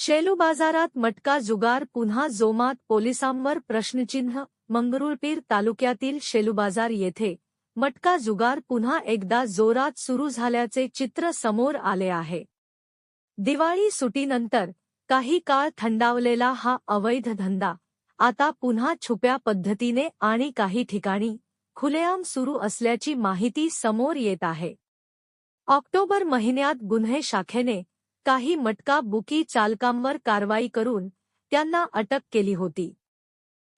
शेलू बाजारात मटका जुगार पुन्हा जोमात, पोलिसांवर प्रश्नचिन्ह. मंगरुळपीर तालुक्यातील शेलू बाजार येथे मटका जुगार पुन्हा एकदा जोरात सुरू झाल्याचे चित्र समोर आले आहे. दिवाळी सुटीनंतर काही काळ थंडावलेला हा अवैध धंदा आता पुन्हा छुप्या पद्धतीने आणि काही ठिकाणी खुलेआम सुरू असल्याची माहिती समोर येत आहे. ऑक्टोबर महिन्यात गुन्हे शाखेने काही मटका बुकी चालकांवर कारवाई करून त्यांना अटक केली होती.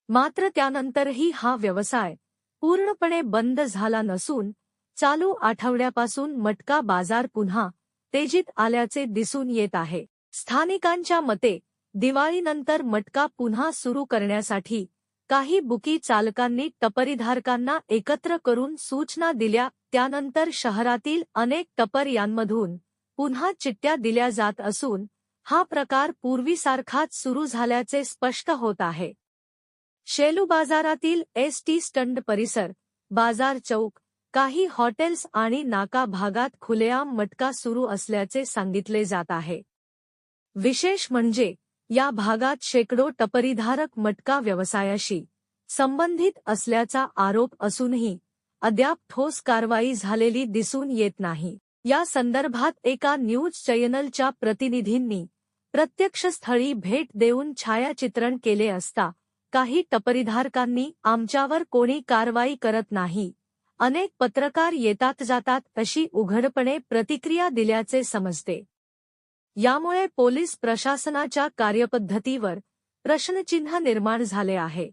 मात्र त्यानंतरही हा व्यवसाय पूर्णपणे बंद झाला नसून चालू आठवड्यापासून मटका बाजार पुन्हा तेजीत आल्याचे दिसून येत आहे. स्थानिकांच्या मते दिवाळीनंतर मटका पुन्हा सुरू करण्यासाठी काही बुकी चालकांनी टपरीधारकांना एकत्र करून सूचना दिल्या. त्यानंतर शहरातील अनेक टपऱ्यांमधून पुन्हा चिठ्ठ्या दिल्या जात असून हा प्रकार पूर्वीसारखाच सुरू झाल्याचे स्पष्ट होत आहे. शेलू बाजारातील एसटी स्टँड परिसर, बाजार चौक, काही हॉटेल्स आणि नाका भागात खुलेआम मटका सुरू असल्याचे सांगितले जात आहे. विशेष म्हणजे या भागात शेकडो टपरीधारक मटका व्यवसायाशी संबंधित असल्याचा आरोप असूनही अद्याप ठोस कारवाई झालेली दिसून येत नाही. या संदर्भात एका न्यूज चॅनलच्या प्रतिनिधींनी प्रत्यक्षस्थळी भेट देऊन छायाचित्रण केले असता काही टपरीधारकांनी आमच्यावर कोणी कारवाई करत नाही, अनेक पत्रकार येतात जातात अशी उघडपणे प्रतिक्रिया दिल्याचे समजते. यामुळे पोलीस प्रशासनाच्या कार्यपद्धतीवर प्रश्नचिन्ह निर्माण झाले आहे.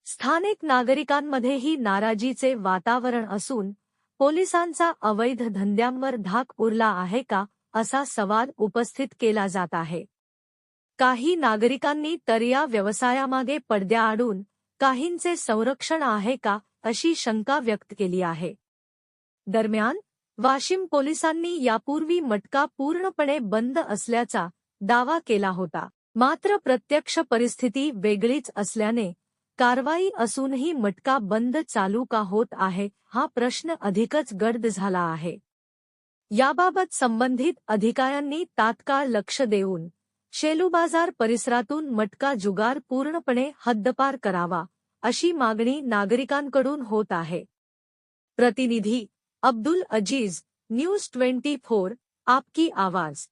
स्थानिक नागरिकांमध्येही नाराजीचे वातावरण असून पोलिसांचा अवैध धंद्यांवर धाक उरला आहे का, असा सवाल उपस्थित केला जात आहे. काही नागरिकांनी तर या व्यवसायामागे पडद्याआडून काहींचे संरक्षण आहे का, अशी शंका व्यक्त केली आहे. दरम्यान वाशिम पोलिसांनी यापूर्वी मटका पूर्णपणे बंद असल्याचा दावा केला होता. मात्र प्रत्यक्ष परिस्थिती वेगळीच असल्याने कारवाई असूनही मटका बंद चालू का होत आहे, हा प्रश्न अधिकच गर्द झाला आहे. याबाबत संबंधित अधिकाऱ्यांनी तात्काळ लक्ष देऊन शेलू बाजार परिसरातून मटका जुगार पूर्णपणे हद्दपार करावा, अशी मागणी नागरिकांकडून होत आहे. प्रतिनिधी अब्दुल अजीज, न्यूज 24, आपकी आवाज.